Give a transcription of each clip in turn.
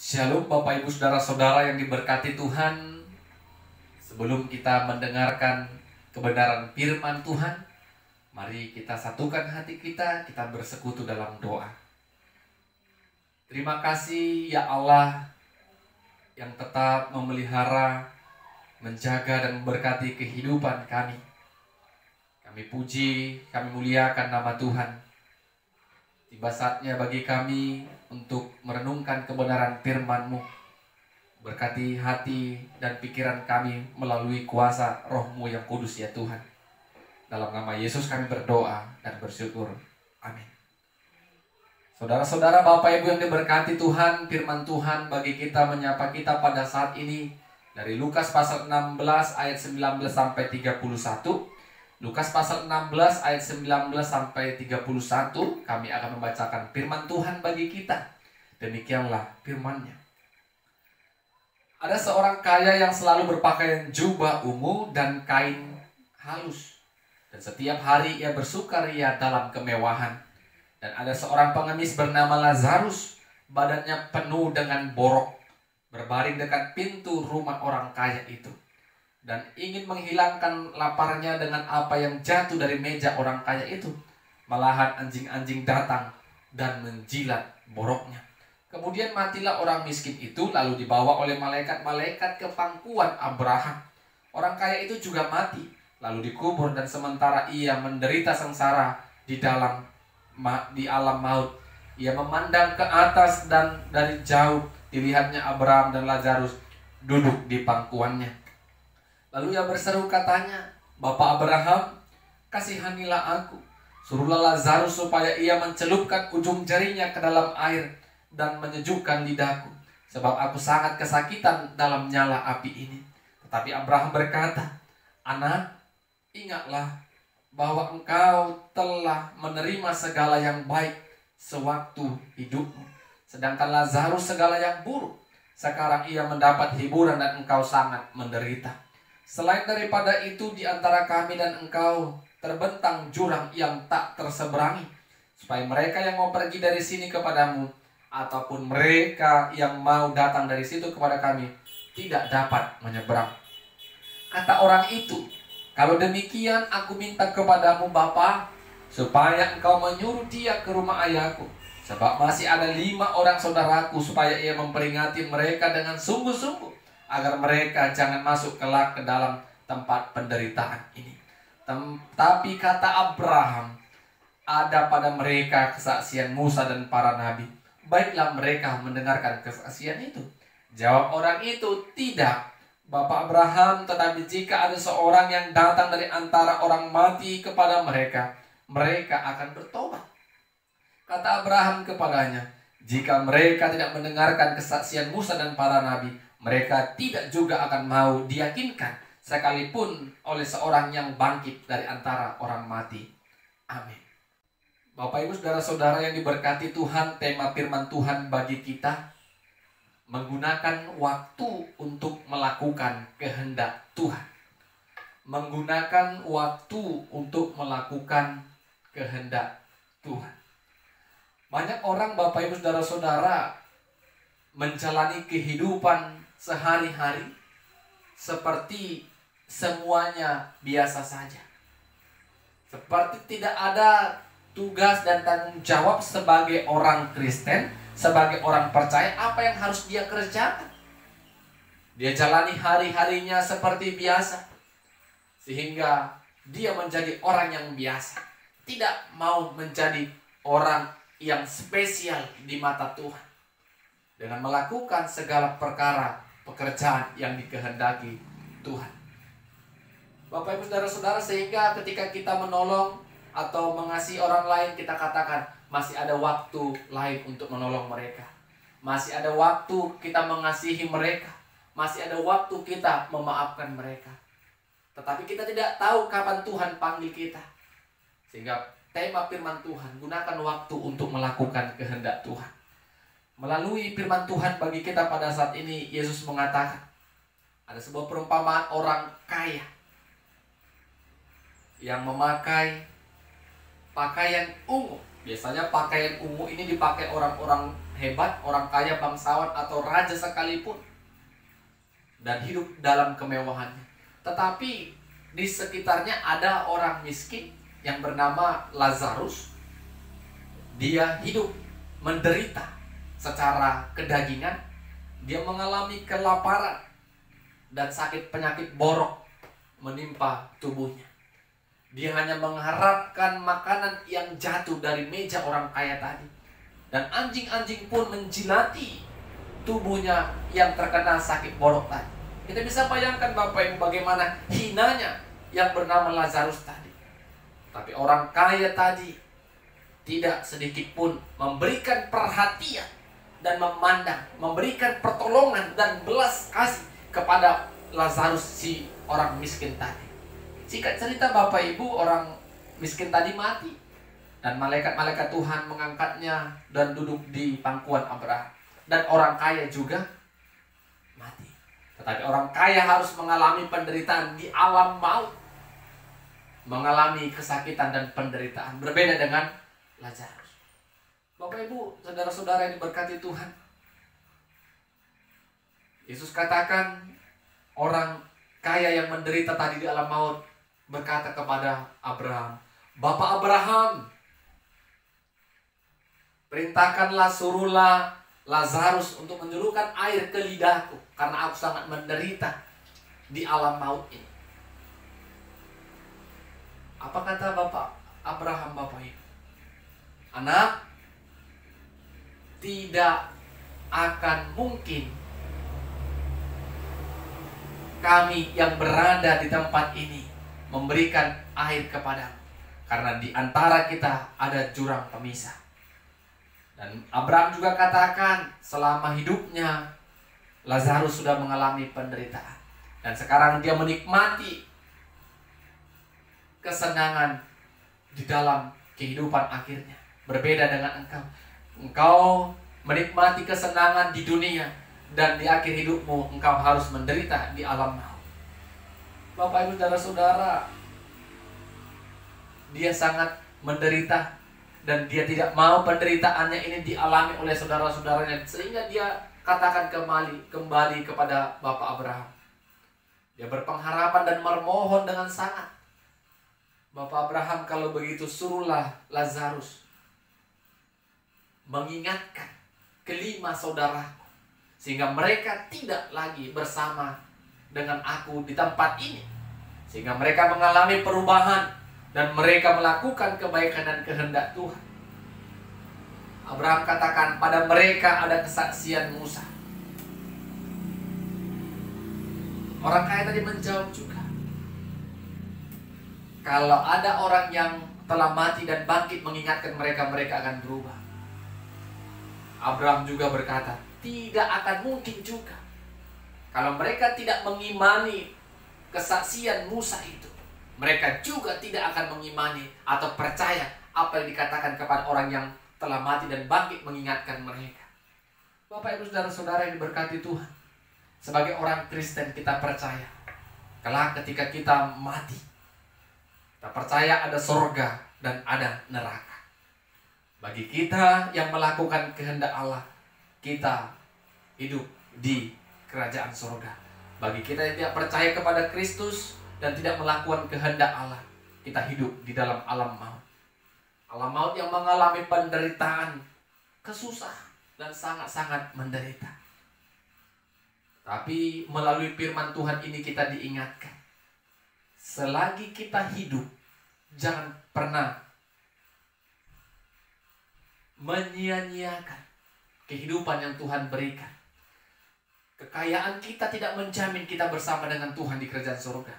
Shalom Bapak Ibu Saudara-saudara yang diberkati Tuhan. Sebelum kita mendengarkan kebenaran firman Tuhan, mari kita satukan hati kita bersekutu dalam doa. Terima kasih ya Allah yang tetap memelihara, menjaga dan memberkati kehidupan kami. Kami puji, kami muliakan nama Tuhan. Tiba saatnya bagi kami untuk merenungkan kebenaran firman-Mu. Berkati hati dan pikiran kami melalui kuasa Roh-Mu yang kudus ya Tuhan. Dalam nama Yesus kami berdoa dan bersyukur. Amin. Saudara-saudara, Bapak Ibu yang diberkati Tuhan, firman Tuhan bagi kita menyapa kita pada saat ini dari Lukas pasal 16 ayat 19 sampai 31. Lukas pasal 16 ayat 19 sampai 31 kami akan membacakan firman Tuhan bagi kita. Demikianlah firman-Nya. Ada seorang kaya yang selalu berpakaian jubah ungu dan kain halus, dan setiap hari ia bersukaria dalam kemewahan. Dan ada seorang pengemis bernama Lazarus, badannya penuh dengan borok, berbaring dekat pintu rumah orang kaya itu, dan ingin menghilangkan laparnya dengan apa yang jatuh dari meja orang kaya itu. Malahan anjing-anjing datang dan menjilat boroknya. Kemudian matilah orang miskin itu, lalu dibawa oleh malaikat-malaikat ke pangkuan Abraham. Orang kaya itu juga mati, lalu dikubur, dan sementara ia menderita sengsara di alam maut, ia memandang ke atas, dan dari jauh dilihatnya Abraham dan Lazarus duduk di pangkuannya. Lalu ia berseru katanya, "Bapak Abraham, kasihanilah aku. Suruhlah Lazarus supaya ia mencelupkan ujung jarinya ke dalam air dan menyejukkan lidahku, sebab aku sangat kesakitan dalam nyala api ini." Tetapi Abraham berkata, "Anak, ingatlah bahwa engkau telah menerima segala yang baik sewaktu hidupmu, sedangkan Lazarus segala yang buruk. Sekarang ia mendapat hiburan dan engkau sangat menderita. Selain daripada itu, di antara kami dan engkau terbentang jurang yang tak terseberangi, supaya mereka yang mau pergi dari sini kepadamu, ataupun mereka yang mau datang dari situ kepada kami, tidak dapat menyeberang." Kata orang itu, "Kalau demikian, aku minta kepadamu Bapa, supaya engkau menyuruh dia ke rumah ayahku, sebab masih ada 5 orang saudaraku, supaya ia memperingati mereka dengan sungguh-sungguh, agar mereka jangan masuk kelak ke dalam tempat penderitaan ini." Tapi kata Abraham, "Ada pada mereka kesaksian Musa dan para nabi. Baiklah mereka mendengarkan kesaksian itu." Jawab orang itu, "Tidak, Bapak Abraham, tetapi jika ada seorang yang datang dari antara orang mati kepada mereka, mereka akan bertobat." Kata Abraham kepadanya, "Jika mereka tidak mendengarkan kesaksian Musa dan para nabi, mereka tidak juga akan mau diyakinkan, sekalipun oleh seorang yang bangkit dari antara orang mati." Amin. Bapak Ibu Saudara-saudara yang diberkati Tuhan, tema firman Tuhan bagi kita, menggunakan waktu untuk melakukan kehendak Tuhan. Menggunakan waktu untuk melakukan kehendak Tuhan. Banyak orang, Bapak Ibu Saudara-saudara, menjalani kehidupan sehari-hari seperti semuanya biasa saja. Seperti tidak ada tugas dan tanggung jawab sebagai orang Kristen, sebagai orang percaya, apa yang harus dia kerjakan. Dia jalani hari-harinya seperti biasa, sehingga dia menjadi orang yang biasa, tidak mau menjadi orang yang spesial di mata Tuhan, dengan melakukan segala perkara pekerjaan yang dikehendaki Tuhan. Bapak Ibu Saudara-saudara, sehingga ketika kita menolong atau mengasihi orang lain, kita katakan masih ada waktu lain untuk menolong mereka. Masih ada waktu kita mengasihi mereka. Masih ada waktu kita memaafkan mereka. Tetapi kita tidak tahu kapan Tuhan panggil kita. Sehingga tema firman Tuhan, gunakan waktu untuk melakukan kehendak Tuhan. Melalui firman Tuhan bagi kita pada saat ini, Yesus mengatakan, ada sebuah perumpamaan orang kaya yang memakai pakaian ungu. Biasanya pakaian ungu ini dipakai orang-orang hebat, orang kaya, bangsawan, atau raja sekalipun, dan hidup dalam kemewahannya. Tetapi di sekitarnya ada orang miskin yang bernama Lazarus. Dia hidup menderita secara kedagingan. Dia mengalami kelaparan dan sakit penyakit borok menimpa tubuhnya. Dia hanya mengharapkan makanan yang jatuh dari meja orang kaya tadi. Dan anjing-anjing pun menjilati tubuhnya yang terkena sakit borok tadi. Kita bisa bayangkan Bapak Ibu bagaimana hinanya yang bernama Lazarus tadi. Tapi orang kaya tadi tidak sedikit pun memberikan perhatian dan memandang, memberikan pertolongan dan belas kasih kepada Lazarus, si orang miskin tadi. Singkat cerita Bapak Ibu, orang miskin tadi mati. Dan malaikat-malaikat Tuhan mengangkatnya dan duduk di pangkuan Abraham. Dan orang kaya juga mati. Tetapi orang kaya harus mengalami penderitaan di alam maut. Mengalami kesakitan dan penderitaan. Berbeda dengan Lazarus. Bapak Ibu, saudara-saudara yang diberkati Tuhan, Yesus katakan orang kaya yang menderita tadi di alam maut berkata kepada Abraham, "Bapak Abraham, perintahkanlah, suruhlah Lazarus untuk menyuruhkan air ke lidahku, karena aku sangat menderita di alam maut ini." Apa kata Bapak Abraham, Bapak Ibu? "Anak, tidak akan mungkin kami yang berada di tempat ini memberikan air kepadamu, karena di antara kita ada jurang pemisah." Dan Abraham juga katakan selama hidupnya Lazarus sudah mengalami penderitaan, dan sekarang dia menikmati kesenangan di dalam kehidupan akhirnya. Berbeda dengan engkau. Engkau menikmati kesenangan di dunia, dan di akhir hidupmu engkau harus menderita di alam maut. Bapak Ibu saudara-saudara, dia sangat menderita, dan dia tidak mau penderitaannya ini dialami oleh saudara-saudaranya, sehingga dia katakan kembali kepada Bapak Abraham. Dia berpengharapan dan memohon dengan sangat, "Bapak Abraham, kalau begitu suruhlah Lazarus mengingatkan kelima saudaraku, sehingga mereka tidak lagi bersama dengan aku di tempat ini, sehingga mereka mengalami perubahan dan mereka melakukan kebaikan dan kehendak Tuhan." Abraham katakan, "Pada mereka ada kesaksian Musa." Orang kaya tadi menjawab juga, "Kalau ada orang yang telah mati dan bangkit mengingatkan mereka, mereka akan berubah." Abraham juga berkata, "Tidak akan mungkin juga kalau mereka tidak mengimani kesaksian Musa itu. Mereka juga tidak akan mengimani atau percaya apa yang dikatakan kepada orang yang telah mati dan bangkit mengingatkan mereka." Bapak Ibu saudara-saudara yang diberkati Tuhan, sebagai orang Kristen kita percaya kelak ketika kita mati, kita percaya ada surga dan ada neraka. Bagi kita yang melakukan kehendak Allah, kita hidup di kerajaan surga. Bagi kita yang tidak percaya kepada Kristus dan tidak melakukan kehendak Allah, kita hidup di dalam alam maut. Alam maut yang mengalami penderitaan, kesusahan, dan sangat-sangat menderita. Tapi melalui firman Tuhan ini kita diingatkan, selagi kita hidup, jangan pernah menyia-nyiakan kehidupan yang Tuhan berikan. Kekayaan kita tidak menjamin kita bersama dengan Tuhan di kerajaan surga.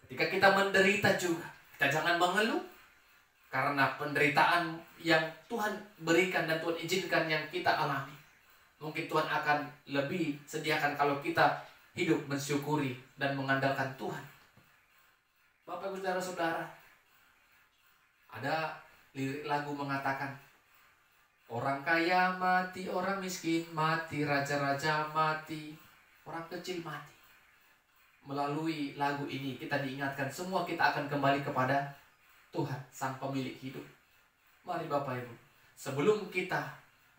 Ketika kita menderita juga, kita jangan mengeluh, karena penderitaan yang Tuhan berikan dan Tuhan izinkan yang kita alami, mungkin Tuhan akan lebih sediakan kalau kita hidup mensyukuri dan mengandalkan Tuhan. Bapak Ibu saudara-saudara, ada lirik lagu mengatakan, "Orang kaya mati, orang miskin mati, raja-raja mati, orang kecil mati." Melalui lagu ini kita diingatkan semua kita akan kembali kepada Tuhan, Sang Pemilik hidup. Mari Bapak Ibu, sebelum kita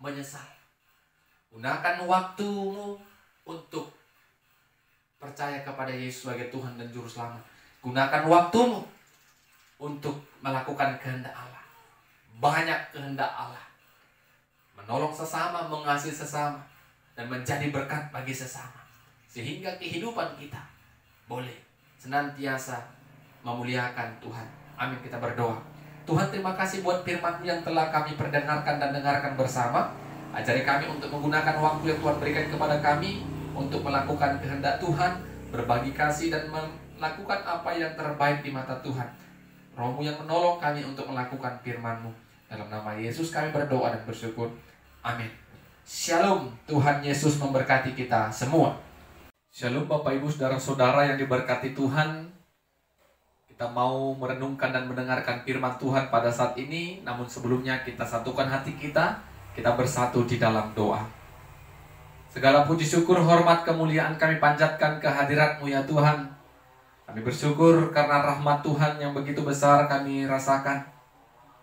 menyesal. Gunakan waktumu untuk percaya kepada Yesus sebagai Tuhan dan Juru Selamat. Gunakan waktumu untuk melakukan kehendak Allah. Banyak kehendak Allah. Menolong sesama, mengasihi sesama, dan menjadi berkat bagi sesama. Sehingga kehidupan kita boleh senantiasa memuliakan Tuhan. Amin, kita berdoa. Tuhan, terima kasih buat firman-Mu yang telah kami perdengarkan dan dengarkan bersama. Ajari kami untuk menggunakan waktu yang Tuhan berikan kepada kami untuk melakukan kehendak Tuhan, berbagi kasih dan melakukan apa yang terbaik di mata Tuhan. Roh-Mu yang menolong kami untuk melakukan firman-Mu. Dalam nama Yesus kami berdoa dan bersyukur. Amin. Shalom. Tuhan Yesus memberkati kita semua. Shalom Bapak Ibu Saudara-saudara yang diberkati Tuhan. Kita mau merenungkan dan mendengarkan firman Tuhan pada saat ini. Namun sebelumnya kita satukan hati kita. Kita bersatu di dalam doa. Segala puji syukur, hormat, kemuliaan kami panjatkan kehadirat-Mu ya Tuhan. Kami bersyukur karena rahmat Tuhan yang begitu besar kami rasakan.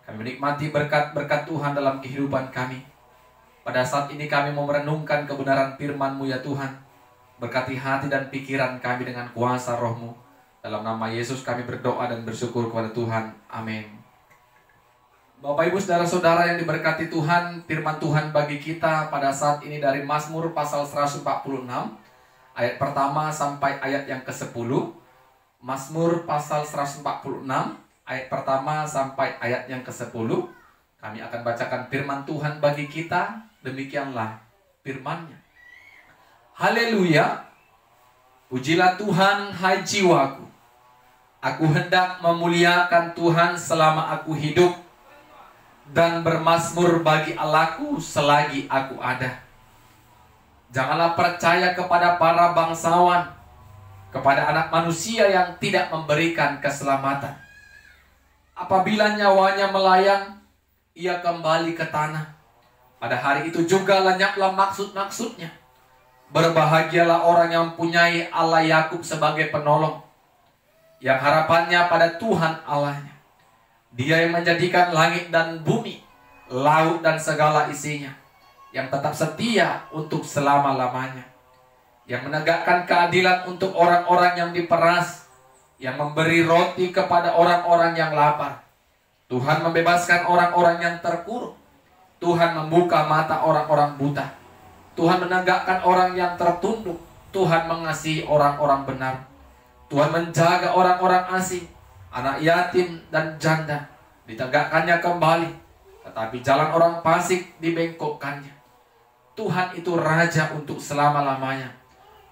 Kami menikmati berkat-berkat Tuhan dalam kehidupan kami. Pada saat ini kami mau merenungkan kebenaran firman-Mu ya Tuhan. Berkati hati dan pikiran kami dengan kuasa Roh-Mu. Dalam nama Yesus kami berdoa dan bersyukur kepada Tuhan. Amin. Bapak Ibu Saudara-saudara yang diberkati Tuhan, firman Tuhan bagi kita pada saat ini dari Mazmur pasal 146 ayat pertama sampai ayat yang ke-10. Mazmur pasal 146 ayat pertama sampai ayat yang ke-10. Kami akan bacakan firman Tuhan bagi kita. Demikianlah firman-Nya. Haleluya. Pujilah Tuhan, hai jiwaku. Aku hendak memuliakan Tuhan selama aku hidup, dan bermazmur bagi Allahku selagi aku ada. Janganlah percaya kepada para bangsawan, kepada anak manusia yang tidak memberikan keselamatan. Apabila nyawanya melayang, ia kembali ke tanah. Pada hari itu juga lenyaplah maksud-maksudnya. Berbahagialah orang yang mempunyai Allah Yakub sebagai penolong, yang harapannya pada Tuhan Allahnya. Dia yang menjadikan langit dan bumi, laut dan segala isinya, yang tetap setia untuk selama-lamanya, yang menegakkan keadilan untuk orang-orang yang diperas, yang memberi roti kepada orang-orang yang lapar. Tuhan membebaskan orang-orang yang terkurung. Tuhan membuka mata orang-orang buta. Tuhan menegakkan orang yang tertunduk. Tuhan mengasihi orang-orang benar. Tuhan menjaga orang-orang asing, anak yatim dan janda ditegakkannya kembali, tetapi jalan orang fasik dibengkokkannya. Tuhan itu Raja untuk selama-lamanya.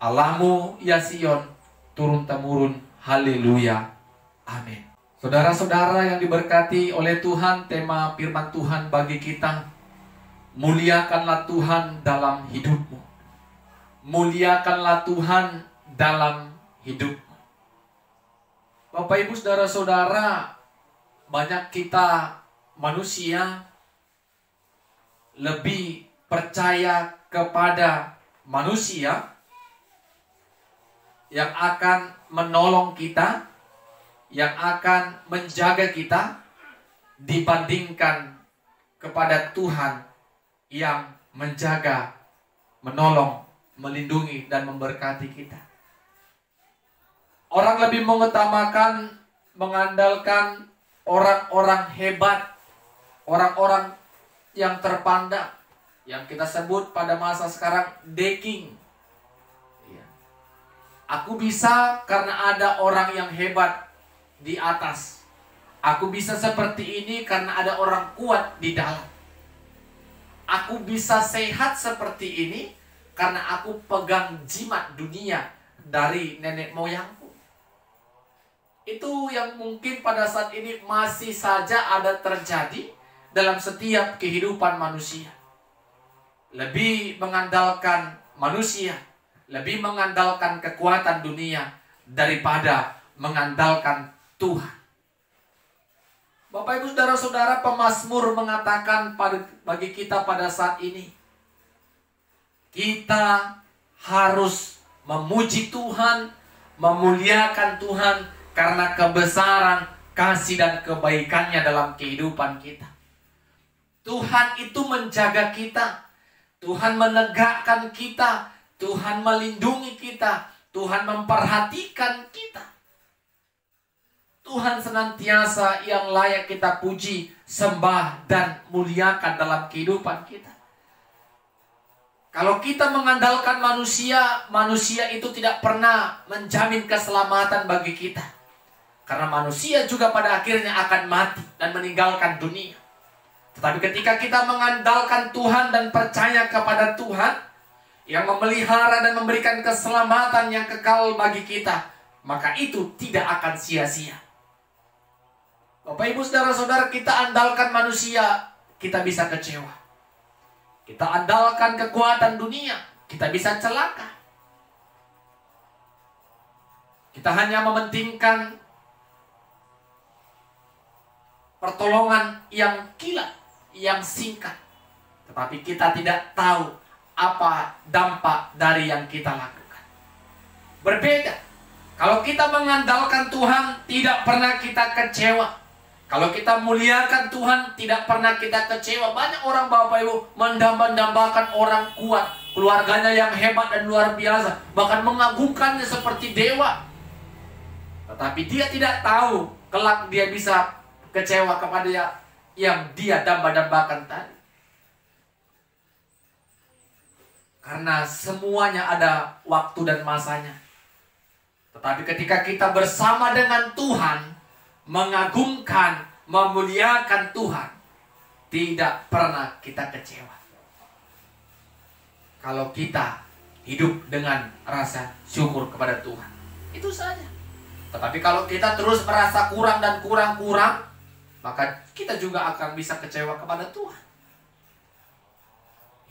Allahmu ya Sion, turun-temurun. Haleluya. Amin. Saudara-saudara yang diberkati oleh Tuhan, tema firman Tuhan bagi kita, muliakanlah Tuhan dalam hidupmu. Muliakanlah Tuhan dalam hidupmu. Bapak Ibu Saudara-saudara, banyak kita manusia lebih percaya kepada manusia yang akan menolong kita, yang akan menjaga kita, dibandingkan kepada Tuhan yang menjaga, menolong, melindungi, dan memberkati kita. Orang lebih mengutamakan, mengandalkan orang-orang hebat, orang-orang yang terpandang, yang kita sebut pada masa sekarang the king. Aku bisa karena ada orang yang hebat di atas. Aku bisa seperti ini karena ada orang kuat di dalam. Aku bisa sehat seperti ini karena aku pegang jimat dunia dari nenek moyangku. Itu yang mungkin pada saat ini masih saja ada terjadi dalam setiap kehidupan manusia. Lebih mengandalkan manusia, lebih mengandalkan kekuatan dunia daripada mengandalkan Tuhan. Bapak Ibu Saudara-saudara, pemazmur mengatakan bagi kita pada saat ini, kita harus memuji Tuhan, memuliakan Tuhan karena kebesaran, kasih dan kebaikannya dalam kehidupan kita. Tuhan itu menjaga kita. Tuhan menegakkan kita. Tuhan melindungi kita. Tuhan memperhatikan kita. Tuhan senantiasa yang layak kita puji, sembah, dan muliakan dalam kehidupan kita. Kalau kita mengandalkan manusia, manusia itu tidak pernah menjamin keselamatan bagi kita. Karena manusia juga pada akhirnya akan mati dan meninggalkan dunia. Tetapi ketika kita mengandalkan Tuhan dan percaya kepada Tuhan yang memelihara dan memberikan keselamatan yang kekal bagi kita, maka itu tidak akan sia-sia. Bapak Ibu saudara-saudara, kita andalkan manusia, kita bisa kecewa. Kita andalkan kekuatan dunia, kita bisa celaka. Kita hanya mementingkan pertolongan yang kilat, yang singkat. Tetapi kita tidak tahu apa dampak dari yang kita lakukan. Berbeda. Kalau kita mengandalkan Tuhan, tidak pernah kita kecewa. Kalau kita muliakan Tuhan, tidak pernah kita kecewa. Banyak orang Bapak Ibu mendambakan orang kuat, keluarganya yang hebat dan luar biasa, bahkan mengagungkannya seperti dewa. Tetapi dia tidak tahu kelak dia bisa kecewa kepada yang dia damba-dambakan tadi. Karena semuanya ada waktu dan masanya. Tetapi ketika kita bersama dengan Tuhan, mengagungkan, memuliakan Tuhan, tidak pernah kita kecewa. Kalau kita hidup dengan rasa syukur kepada Tuhan, itu saja. Tetapi kalau kita terus merasa kurang dan kurang, maka kita juga akan bisa kecewa kepada Tuhan.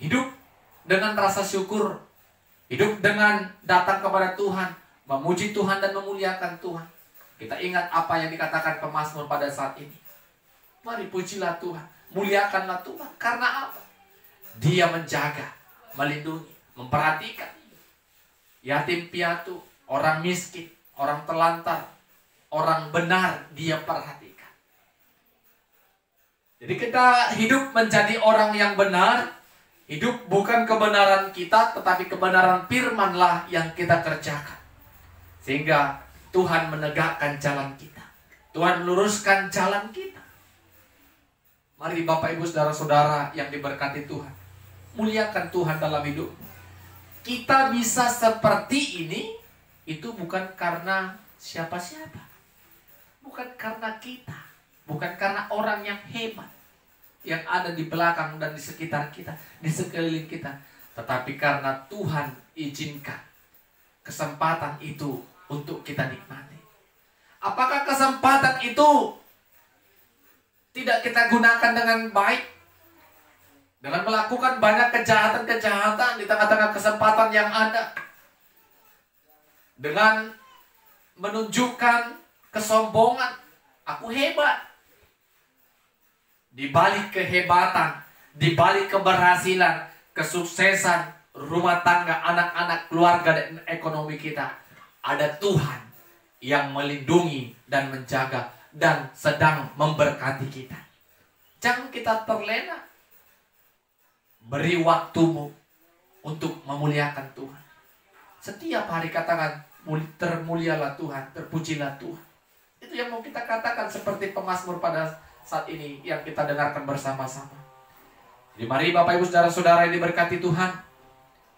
Hidup dengan rasa syukur, hidup dengan datang kepada Tuhan, memuji Tuhan dan memuliakan Tuhan. Kita ingat apa yang dikatakan pemazmur pada saat ini. Mari pujilah Tuhan, muliakanlah Tuhan. Karena apa? Dia menjaga, melindungi, memperhatikan yatim piatu, orang miskin, orang telantar, orang benar, dia perhatikan. Jadi kita hidup menjadi orang yang benar. Hidup bukan kebenaran kita, tetapi kebenaran firman-lah yang kita kerjakan. Sehingga Tuhan menegakkan jalan kita. Tuhan meluruskan jalan kita. Mari Bapak Ibu saudara-saudara yang diberkati Tuhan, muliakan Tuhan dalam hidup. Kita bisa seperti ini, itu bukan karena siapa-siapa. Bukan karena kita. Bukan karena orang yang hebat yang ada di belakang dan di sekitar kita, di sekeliling kita. Tetapi karena Tuhan izinkan kesempatan itu untuk kita nikmati. Apakah kesempatan itu tidak kita gunakan dengan baik? Dengan melakukan banyak kejahatan-kejahatan di tengah-tengah kesempatan yang ada. Dengan menunjukkan kesombongan. Aku hebat. Di balik kehebatan, di balik keberhasilan, kesuksesan, rumah tangga, anak-anak, keluarga, dan ekonomi kita, ada Tuhan yang melindungi dan menjaga dan sedang memberkati kita. Jangan kita terlena. Beri waktumu untuk memuliakan Tuhan. Setiap hari katakan, termulialah Tuhan, terpujilah Tuhan. Itu yang mau kita katakan seperti pemazmur pada saat ini yang kita dengarkan bersama-sama. Jadi mari Bapak Ibu saudara-saudara yang diberkati Tuhan,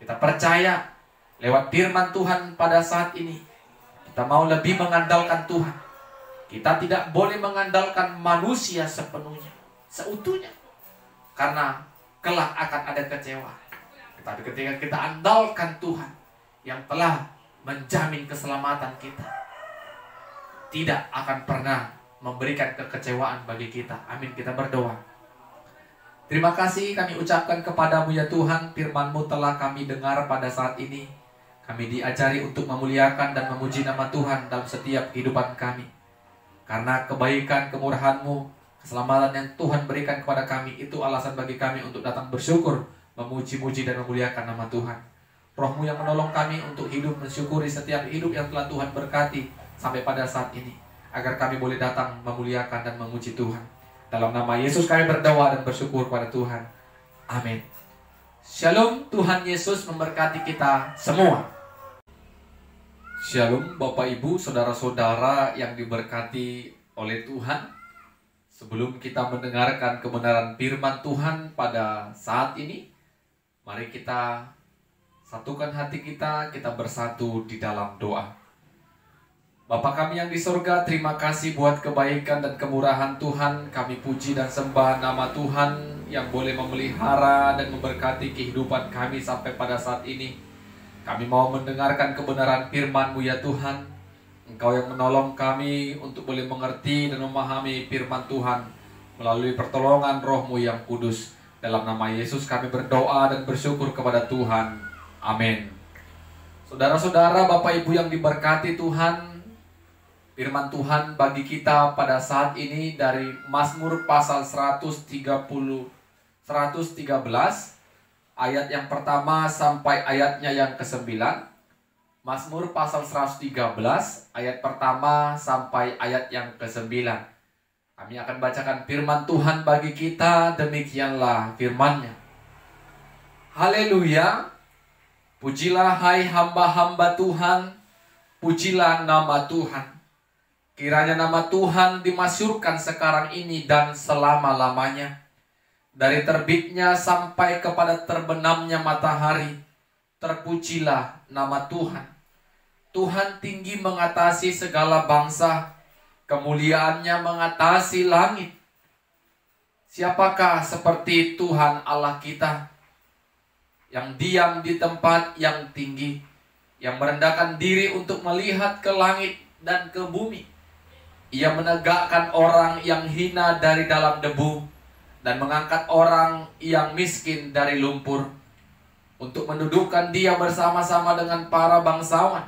kita percaya lewat firman Tuhan pada saat ini, kita mau lebih mengandalkan Tuhan. Kita tidak boleh mengandalkan manusia sepenuhnya, seutuhnya. Karena kelak akan ada kecewa. Tapi ketika kita andalkan Tuhan yang telah menjamin keselamatan kita, tidak akan pernah memberikan kekecewaan bagi kita. Amin, kita berdoa. Terima kasih kami ucapkan kepadamu ya Tuhan, firman-Mu telah kami dengar pada saat ini. Kami diajari untuk memuliakan dan memuji nama Tuhan dalam setiap kehidupan kami. Karena kebaikan, kemurahan-Mu, keselamatan yang Tuhan berikan kepada kami, itu alasan bagi kami untuk datang bersyukur, memuji-muji dan memuliakan nama Tuhan. Roh-Mu yang menolong kami untuk hidup mensyukuri setiap hidup yang telah Tuhan berkati sampai pada saat ini, agar kami boleh datang memuliakan dan memuji Tuhan. Dalam nama Yesus kami berdoa dan bersyukur kepada Tuhan. Amin. Shalom, Tuhan Yesus memberkati kita semua. Shalom Bapak Ibu, saudara-saudara yang diberkati oleh Tuhan. Sebelum kita mendengarkan kebenaran firman Tuhan pada saat ini, mari kita satukan hati kita bersatu di dalam doa. Bapa kami yang di surga, terima kasih buat kebaikan dan kemurahan Tuhan. Kami puji dan sembah nama Tuhan yang boleh memelihara dan memberkati kehidupan kami sampai pada saat ini. Kami mau mendengarkan kebenaran firman-Mu ya Tuhan. Engkau yang menolong kami untuk boleh mengerti dan memahami firman Tuhan melalui pertolongan Roh-Mu yang kudus. Dalam nama Yesus kami berdoa dan bersyukur kepada Tuhan. Amin. Saudara-saudara, Bapak Ibu yang diberkati Tuhan, firman Tuhan bagi kita pada saat ini dari Mazmur pasal 113 ayat yang pertama sampai ayatnya yang ke-9. Mazmur pasal 113 ayat pertama sampai ayat yang ke-9. Kami akan bacakan firman Tuhan bagi kita, demikianlah firman-Nya. Haleluya. Pujilah hai hamba-hamba Tuhan, pujilah nama Tuhan. Kiranya nama Tuhan dimasyhurkan sekarang ini dan selama-lamanya. Dari terbitnya sampai kepada terbenamnya matahari, terpujilah nama Tuhan. Tuhan tinggi mengatasi segala bangsa, kemuliaannya mengatasi langit. Siapakah seperti Tuhan Allah kita, yang diam di tempat yang tinggi, yang merendahkan diri untuk melihat ke langit dan ke bumi. Ia menegakkan orang yang hina dari dalam debu dan mengangkat orang yang miskin dari lumpur, untuk mendudukkan dia bersama-sama dengan para bangsawan,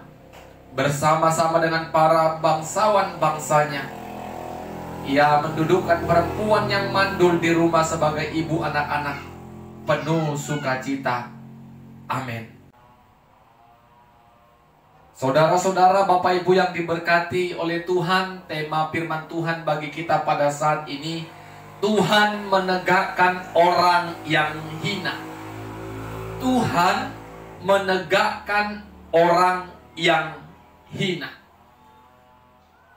bersama-sama dengan para bangsawan bangsanya. Ia mendudukkan perempuan yang mandul di rumah sebagai ibu anak-anak, penuh sukacita. Amin. Saudara-saudara, Bapak Ibu yang diberkati oleh Tuhan, tema firman Tuhan bagi kita pada saat ini, Tuhan menegakkan orang yang hina. Tuhan menegakkan orang yang hina.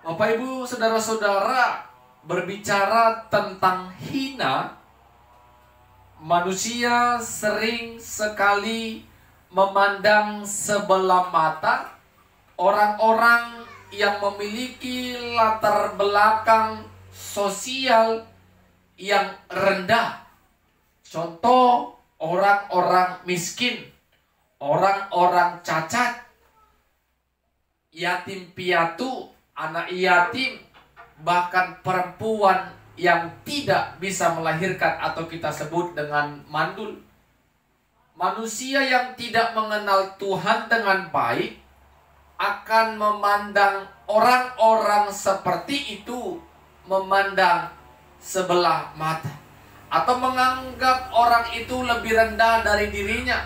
Bapak Ibu, saudara-saudara, berbicara tentang hina, manusia sering sekali memandang sebelah mata orang-orang yang memiliki latar belakang sosial yang rendah. Contoh, orang-orang miskin, orang-orang cacat, yatim piatu, anak yatim, bahkan perempuan yang tidak bisa melahirkan atau kita sebut dengan mandul. Manusia yang tidak mengenal Tuhan dengan baik akan memandang orang-orang seperti itu, memandang sebelah mata, atau menganggap orang itu lebih rendah dari dirinya,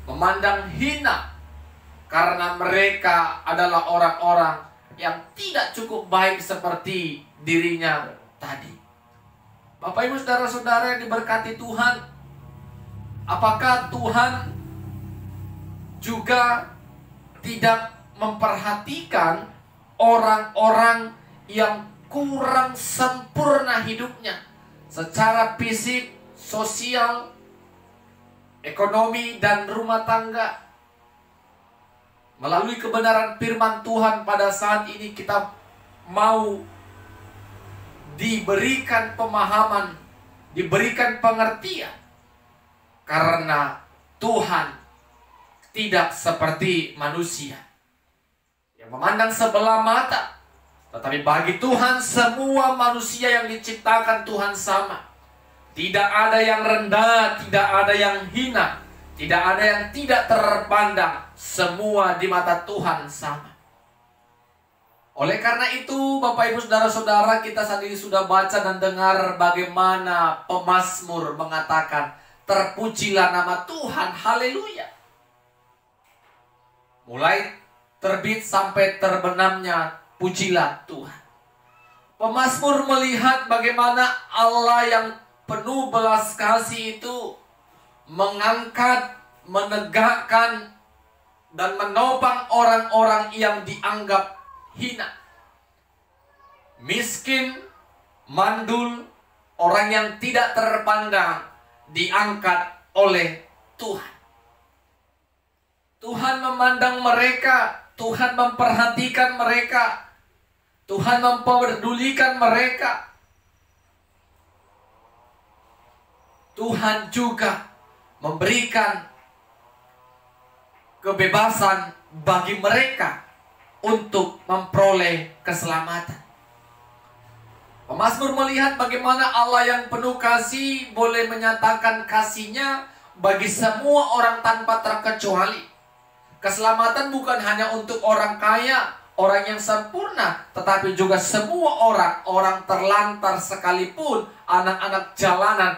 memandang hina karena mereka adalah orang-orang yang tidak cukup baik seperti dirinya tadi. Bapak Ibu saudara-saudara yang diberkati Tuhan, apakah Tuhan juga tidak memperhatikan orang-orang yang kurang sempurna hidupnya secara fisik, sosial, ekonomi, dan rumah tangga? Melalui kebenaran firman Tuhan pada saat ini kita mau diberikan pemahaman, diberikan pengertian, karena Tuhan tidak seperti manusia yang memandang sebelah mata. Tetapi bagi Tuhan semua manusia yang diciptakan Tuhan sama. Tidak ada yang rendah, tidak ada yang hina, tidak ada yang tidak terpandang. Semua di mata Tuhan sama. Oleh karena itu, Bapak Ibu saudara-saudara, kita saat ini sudah baca dan dengar bagaimana pemazmur mengatakan, terpujilah nama Tuhan, haleluya. Mulai terbit sampai terbenamnya, pujilah Tuhan. Pemazmur melihat bagaimana Allah yang penuh belas kasih itu mengangkat, menegakkan, dan menopang orang-orang yang dianggap hina, miskin, mandul, orang yang tidak terpandang, diangkat oleh Tuhan. Tuhan memandang mereka, Tuhan memperhatikan mereka, Tuhan memperdulikan mereka. Tuhan juga memberikan kebebasan bagi mereka untuk memperoleh keselamatan. Pemazmur melihat bagaimana Allah yang penuh kasih boleh menyatakan kasih-Nya bagi semua orang tanpa terkecuali. Keselamatan bukan hanya untuk orang kaya, orang yang sempurna, tetapi juga semua orang terlantar sekalipun, anak-anak jalanan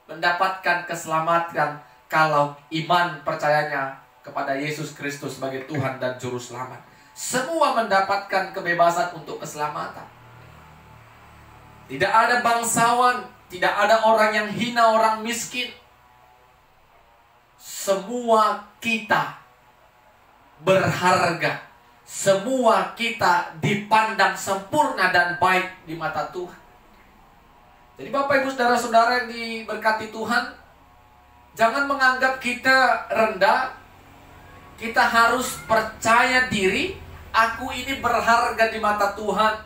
mendapatkan keselamatan kalau iman percayanya kepada Yesus Kristus sebagai Tuhan dan Juru Selamat. Semua mendapatkan kebebasan untuk keselamatan. Tidak ada bangsawan, tidak ada orang yang hina, orang miskin. Semua kita berharga. Semua kita dipandang sempurna dan baik di mata Tuhan. Jadi Bapak Ibu Saudara-saudara yang diberkati Tuhan, jangan menganggap kita rendah. Kita harus percaya diri, aku ini berharga di mata Tuhan.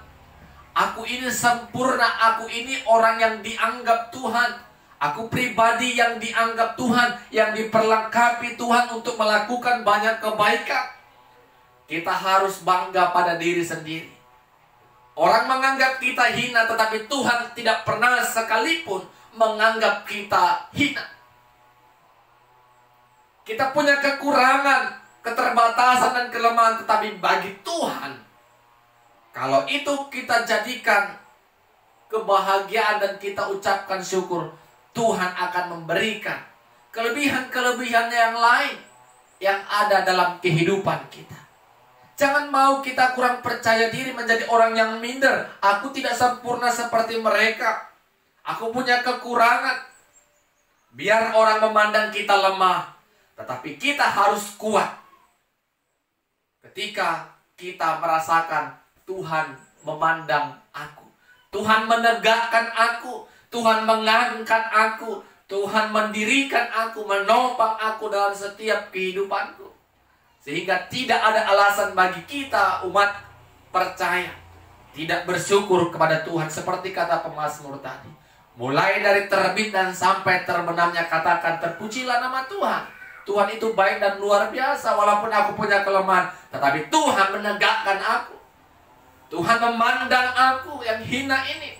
Aku ini sempurna, aku ini orang yang dianggap Tuhan. Aku pribadi yang dianggap Tuhan, yang diperlengkapi Tuhan untuk melakukan banyak kebaikan. Kita harus bangga pada diri sendiri. Orang menganggap kita hina, tetapi Tuhan tidak pernah sekalipun menganggap kita hina. Kita punya kekurangan, keterbatasan dan kelemahan, tetapi bagi Tuhan, kalau itu kita jadikan kebahagiaan dan kita ucapkan syukur, Tuhan akan memberikan kelebihan-kelebihan yang lain yang ada dalam kehidupan kita. Jangan mau kita kurang percaya diri, menjadi orang yang minder. Aku tidak sempurna seperti mereka. Aku punya kekurangan. Biar orang memandang kita lemah, tetapi kita harus kuat. Ketika kita merasakan Tuhan memandang aku, Tuhan menegakkan aku, Tuhan mengangkat aku, Tuhan mendirikan aku, menopang aku dalam setiap kehidupanku. Sehingga tidak ada alasan bagi kita umat percaya tidak bersyukur kepada Tuhan. Seperti kata pemazmur tadi, mulai dari terbit dan sampai terbenamnya katakan, terpujilah nama Tuhan. Tuhan itu baik dan luar biasa. Walaupun aku punya kelemahan, tetapi Tuhan menegakkan aku. Tuhan memandang aku yang hina ini.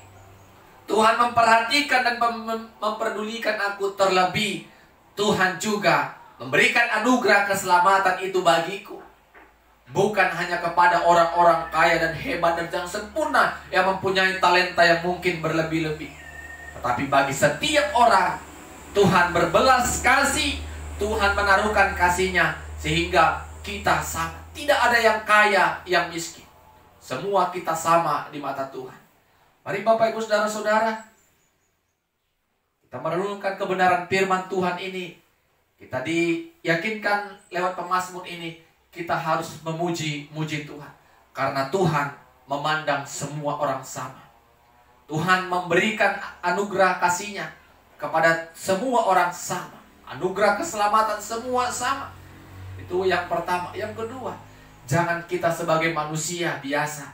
Tuhan memperhatikan dan memperdulikan aku. Terlebih Tuhan juga memberikan anugerah keselamatan itu bagiku. Bukan hanya kepada orang-orang kaya dan hebat dan yang sempurna, yang mempunyai talenta yang mungkin berlebih-lebih, tetapi bagi setiap orang Tuhan berbelas kasih. Tuhan menaruhkan kasih-Nya sehingga kita sama. Tidak ada yang kaya, yang miskin. Semua kita sama di mata Tuhan. Mari Bapak Ibu Saudara-saudara, kita merenungkan kebenaran firman Tuhan ini. Kita diyakinkan lewat pemazmur ini, kita harus memuji Tuhan. Karena Tuhan memandang semua orang sama. Tuhan memberikan anugerah kasih-Nya kepada semua orang sama. Anugerah keselamatan semua sama. Itu yang pertama. Yang kedua, jangan kita sebagai manusia biasa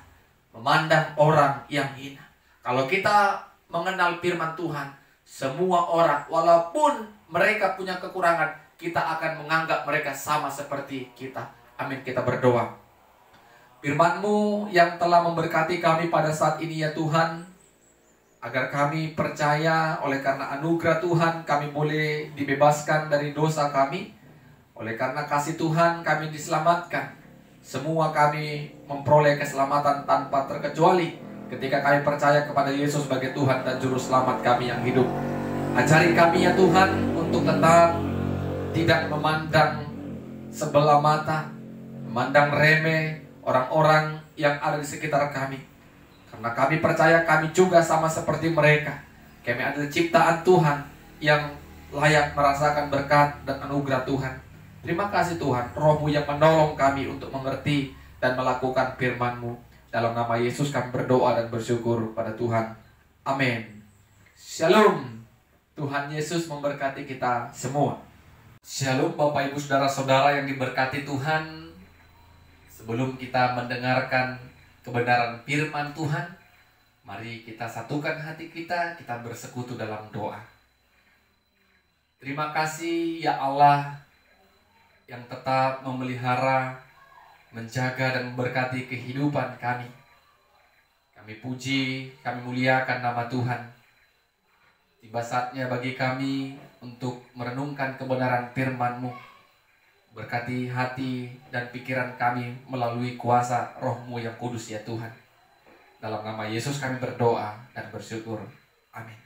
memandang orang yang hina. Kalau kita mengenal firman Tuhan, semua orang, walaupun mereka punya kekurangan, kita akan menganggap mereka sama seperti kita. Amin. Kita berdoa. Firman-Mu yang telah memberkati kami pada saat ini ya Tuhan, agar kami percaya oleh karena anugerah Tuhan kami boleh dibebaskan dari dosa kami. Oleh karena kasih Tuhan kami diselamatkan. Semua kami memperoleh keselamatan tanpa terkecuali ketika kami percaya kepada Yesus sebagai Tuhan dan Juru Selamat kami yang hidup. Ajari kami ya Tuhan untuk tetap tidak memandang sebelah mata, memandang remeh orang-orang yang ada di sekitar kami. Karena kami percaya kami juga sama seperti mereka. Kami adalah ciptaan Tuhan yang layak merasakan berkat dan anugerah Tuhan. Terima kasih Tuhan, Roh-Mu yang menolong kami untuk mengerti dan melakukan firman-Mu. Dalam nama Yesus kami berdoa dan bersyukur pada Tuhan. Amin. Shalom. Tuhan Yesus memberkati kita semua. Shalom Bapak Ibu Saudara-saudara yang diberkati Tuhan. Sebelum kita mendengarkan kebenaran firman Tuhan, mari kita satukan hati kita bersekutu dalam doa. Terima kasih ya Allah yang tetap memelihara, menjaga dan memberkati kehidupan kami. Kami puji, kami muliakan nama Tuhan. Tiba saatnya bagi kami untuk merenungkan kebenaran firman-Mu. Berkati hati dan pikiran kami melalui kuasa Roh-Mu yang kudus ya Tuhan. Dalam nama Yesus kami berdoa dan bersyukur. Amin.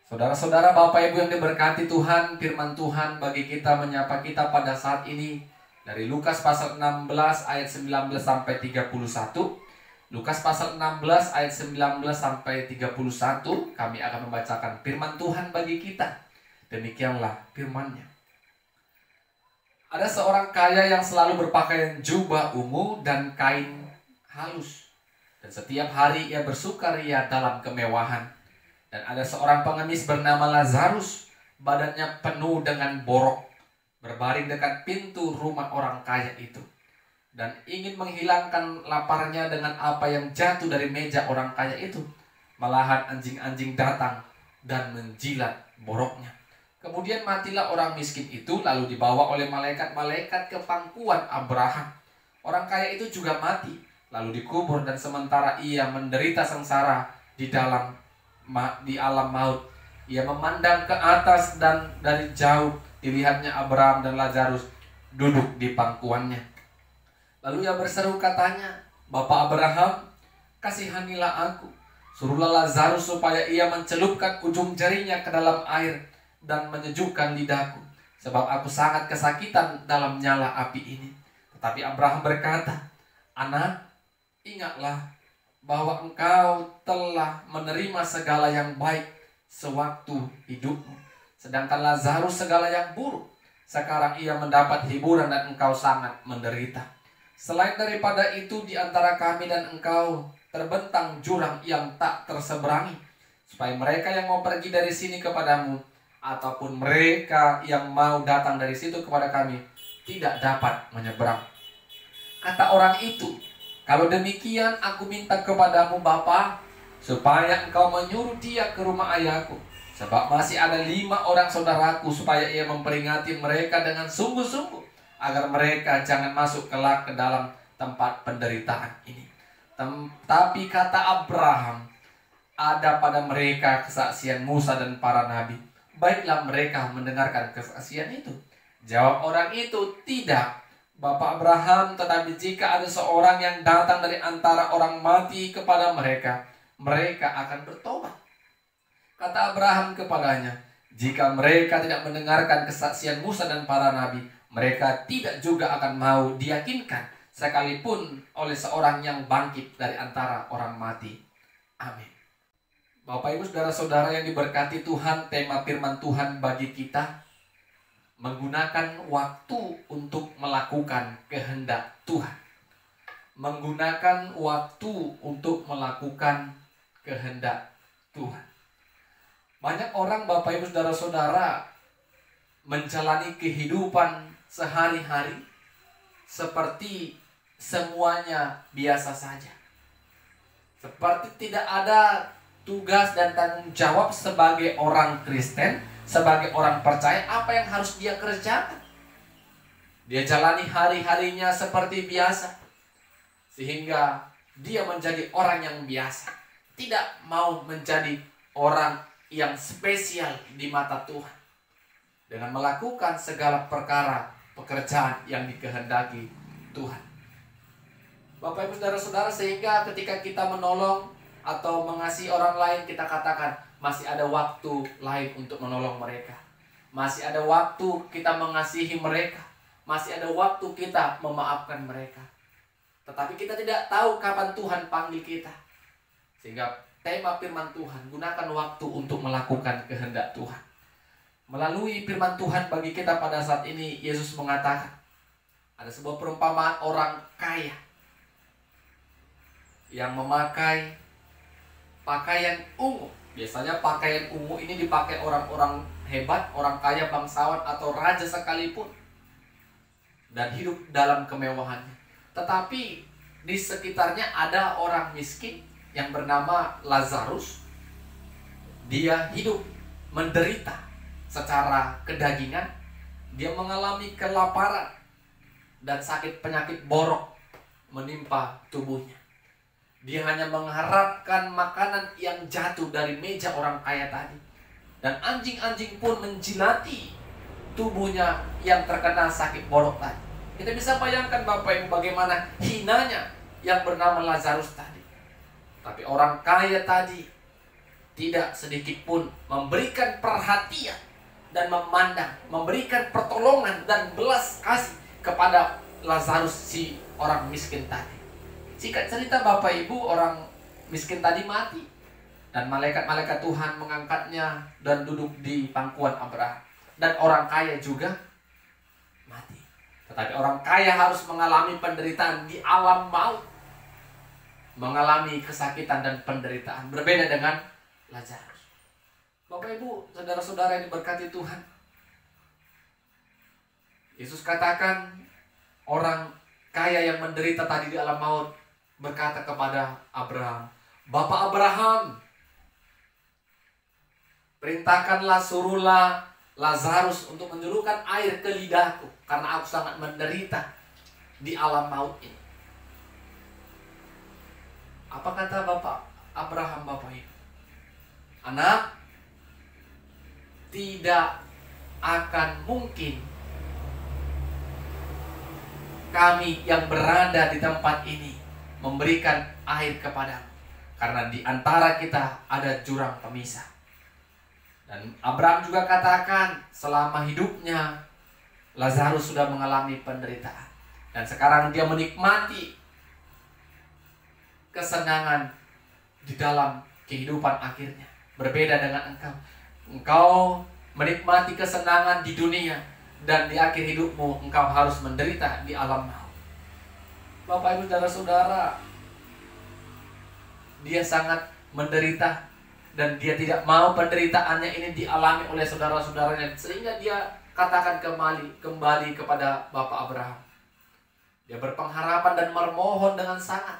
Saudara-saudara, Bapak Ibu yang diberkati Tuhan, firman Tuhan bagi kita menyapa kita pada saat ini dari Lukas pasal 16 ayat 19 sampai 31. Lukas pasal 16 ayat 19 sampai 31, kami akan membacakan firman Tuhan bagi kita. Demikianlah firman-Nya. Ada seorang kaya yang selalu berpakaian jubah ungu dan kain halus, dan setiap hari ia bersukaria dalam kemewahan. Dan ada seorang pengemis bernama Lazarus, badannya penuh dengan borok, berbaring dekat pintu rumah orang kaya itu, dan ingin menghilangkan laparnya dengan apa yang jatuh dari meja orang kaya itu. Malahan anjing-anjing datang dan menjilat boroknya. Kemudian matilah orang miskin itu, lalu dibawa oleh malaikat-malaikat ke pangkuan Abraham. Orang kaya itu juga mati, lalu dikubur, dan sementara ia menderita sengsara di alam maut, ia memandang ke atas, dan dari jauh dilihatnya Abraham dan Lazarus duduk di pangkuannya. Lalu ia berseru katanya, "Bapak Abraham, kasihanilah aku. Suruhlah Lazarus supaya ia mencelupkan ujung jarinya ke dalam air dan menyejukkan lidahku, sebab aku sangat kesakitan dalam nyala api ini." Tetapi Abraham berkata, "Anak, ingatlah bahwa engkau telah menerima segala yang baik sewaktu hidupmu, sedangkan Lazarus segala yang buruk. Sekarang ia mendapat hiburan dan engkau sangat menderita. Selain daripada itu, di antara kami dan engkau terbentang jurang yang tak terseberangi, supaya mereka yang mau pergi dari sini kepadamu, ataupun mereka yang mau datang dari situ kepada kami, tidak dapat menyeberang." Kata orang itu, "Kalau demikian aku minta kepadamu Bapa, supaya engkau menyuruh dia ke rumah ayahku, sebab masih ada 5 orang saudaraku, supaya ia memperingati mereka dengan sungguh-sungguh, agar mereka jangan masuk kelak ke dalam tempat penderitaan ini." Tapi kata Abraham, "Ada pada mereka kesaksian Musa dan para nabi. Baiklah mereka mendengarkan kesaksian itu." Jawab orang itu, "Tidak, Bapak Abraham, tetapi jika ada seorang yang datang dari antara orang mati kepada mereka, mereka akan bertobat." Kata Abraham kepadanya, "Jika mereka tidak mendengarkan kesaksian Musa dan para nabi, mereka tidak juga akan mau diyakinkan, sekalipun oleh seorang yang bangkit dari antara orang mati." Amin. Bapak Ibu Saudara-saudara yang diberkati Tuhan, tema firman Tuhan bagi kita, menggunakan waktu untuk melakukan kehendak Tuhan. Menggunakan waktu untuk melakukan kehendak Tuhan. Banyak orang, Bapak Ibu Saudara-saudara, menjalani kehidupan sehari-hari seperti semuanya biasa saja. Seperti tidak ada tugas dan tanggung jawab sebagai orang Kristen, sebagai orang percaya, apa yang harus dia kerjakan. Dia jalani hari-harinya seperti biasa, sehingga dia menjadi orang yang biasa, tidak mau menjadi orang yang spesial di mata Tuhan, dengan melakukan segala perkara pekerjaan yang dikehendaki Tuhan. Bapak Ibu Saudara-saudara, sehingga ketika kita menolong atau mengasihi orang lain, kita katakan masih ada waktu lain untuk menolong mereka, masih ada waktu kita mengasihi mereka, masih ada waktu kita memaafkan mereka. Tetapi kita tidak tahu kapan Tuhan panggil kita. Sehingga tema firman Tuhan, gunakan waktu untuk melakukan kehendak Tuhan. Melalui firman Tuhan bagi kita pada saat ini, Yesus mengatakan, ada sebuah perumpamaan orang kaya yang memakai pakaian ungu. Biasanya pakaian ungu ini dipakai orang-orang hebat, orang kaya, bangsawan, atau raja sekalipun, dan hidup dalam kemewahannya. Tetapi di sekitarnya ada orang miskin yang bernama Lazarus. Dia hidup menderita secara kedagingan. Dia mengalami kelaparan dan sakit penyakit borok menimpa tubuhnya. Dia hanya mengharapkan makanan yang jatuh dari meja orang kaya tadi. Dan anjing-anjing pun menjilati tubuhnya yang terkena sakit borok tadi. Kita bisa bayangkan Bapak Ibu bagaimana hinanya yang bernama Lazarus tadi. Tapi orang kaya tadi tidak sedikit pun memberikan perhatian dan memandang, memberikan pertolongan dan belas kasih kepada Lazarus, si orang miskin tadi. Singkat cerita Bapak Ibu, orang miskin tadi mati. Dan malaikat-malaikat Tuhan mengangkatnya dan duduk di pangkuan Abraham. Dan orang kaya juga mati. Tetapi orang kaya harus mengalami penderitaan di alam maut. Mengalami kesakitan dan penderitaan. Berbeda dengan Lazarus. Bapak Ibu, saudara-saudara yang diberkati Tuhan. Yesus katakan, orang kaya yang menderita tadi di alam maut berkata kepada Abraham, "Bapak Abraham, perintahkanlah, suruhlah Lazarus untuk menyuruhkan air ke lidahku, karena aku sangat menderita di alam maut ini." Apa kata Bapak Abraham, Bapak Ibu? "Anak, tidak akan mungkin kami yang berada di tempat ini memberikan air kepadamu, karena di antara kita ada jurang pemisah." Dan Abraham juga katakan, selama hidupnya Lazarus sudah mengalami penderitaan, dan sekarang dia menikmati kesenangan di dalam kehidupan akhirnya. Berbeda dengan engkau. Engkau menikmati kesenangan di dunia, dan di akhir hidupmu engkau harus menderita di alam maut. Bapak Ibu saudara-saudara, dia sangat menderita, dan dia tidak mau penderitaannya ini dialami oleh saudara-saudaranya, sehingga dia katakan kembali kepada Bapak Abraham. Dia berpengharapan dan memohon dengan sangat,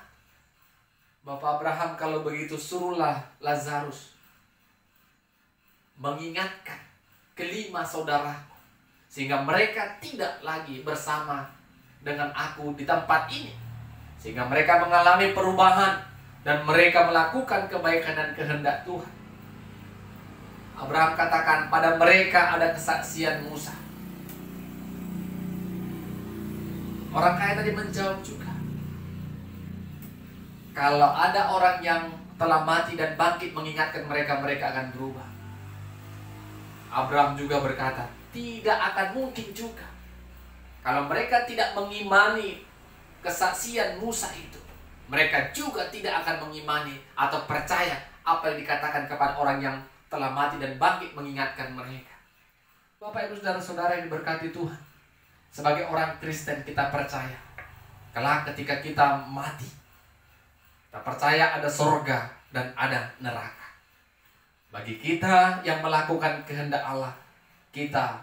"Bapak Abraham, kalau begitu suruhlah Lazarus mengingatkan kelima saudaraku, sehingga mereka tidak lagi bersama dengan aku di tempat ini, sehingga mereka mengalami perubahan dan mereka melakukan kebaikan dan kehendak Tuhan." Abraham katakan, pada mereka ada kesaksian Musa. Orang kaya tadi menjawab juga, kalau ada orang yang telah mati dan bangkit mengingatkan mereka, mereka akan berubah. Abraham juga berkata, tidak akan mungkin juga kalau mereka tidak mengimani kesaksian Musa itu, mereka juga tidak akan mengimani atau percaya apa yang dikatakan kepada orang yang telah mati dan bangkit mengingatkan mereka. Bapak Ibu saudara-saudara yang diberkati Tuhan, sebagai orang Kristen kita percaya, kelak ketika kita mati, kita percaya ada surga dan ada neraka. Bagi kita yang melakukan kehendak Allah, kita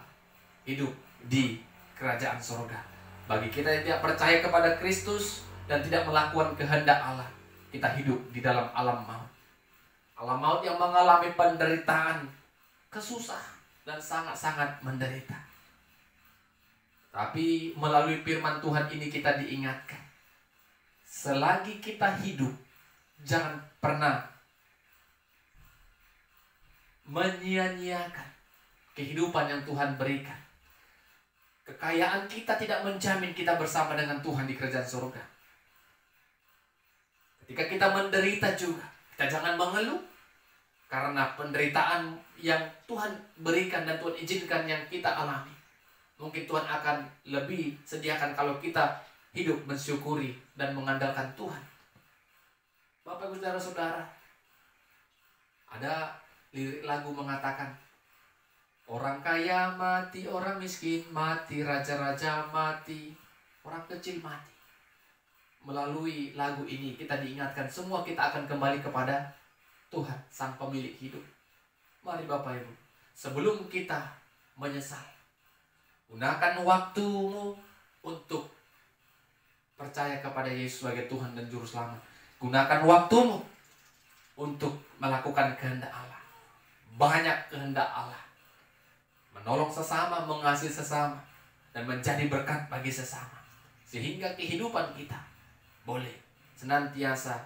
hidup di kerajaan surga. Bagi kita yang tidak percaya kepada Kristus dan tidak melakukan kehendak Allah, kita hidup di dalam alam maut. Alam maut yang mengalami penderitaan, kesusahan, dan sangat-sangat menderita. Tapi melalui firman Tuhan ini kita diingatkan, selagi kita hidup, jangan pernah menyia-nyiakan kehidupan yang Tuhan berikan. Kekayaan kita tidak menjamin kita bersama dengan Tuhan di kerajaan surga. Ketika kita menderita juga, kita jangan mengeluh, karena penderitaan yang Tuhan berikan dan Tuhan izinkan yang kita alami, mungkin Tuhan akan lebih sediakan kalau kita hidup mensyukuri dan mengandalkan Tuhan. Bapak Ibu saudara-saudara, Ada lirik lagu mengatakan, orang kaya mati, orang miskin mati, raja-raja mati, orang kecil mati. Melalui lagu ini kita diingatkan semua kita akan kembali kepada Tuhan, Sang Pemilik hidup. Mari Bapak Ibu, sebelum kita menyesal, gunakan waktumu untuk percaya kepada Yesus sebagai Tuhan dan Juru Selamat. Gunakan waktumu untuk melakukan kehendak Allah. Banyak kehendak Allah. Menolong sesama, mengasihi sesama, dan menjadi berkat bagi sesama. Sehingga kehidupan kita boleh senantiasa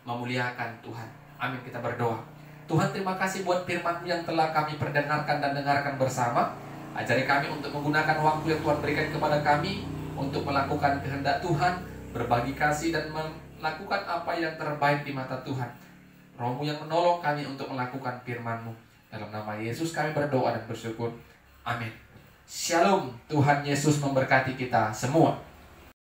memuliakan Tuhan. Amin, kita berdoa. Tuhan, terima kasih buat firman-Mu yang telah kami perdengarkan dan dengarkan bersama. Ajari kami untuk menggunakan waktu yang Tuhan berikan kepada kami untuk melakukan kehendak Tuhan, berbagi kasih dan melakukan apa yang terbaik di mata Tuhan. Roh-Mu yang menolong kami untuk melakukan firman-Mu. Dalam nama Yesus kami berdoa dan bersyukur. Amin. Shalom. Tuhan Yesus memberkati kita semua.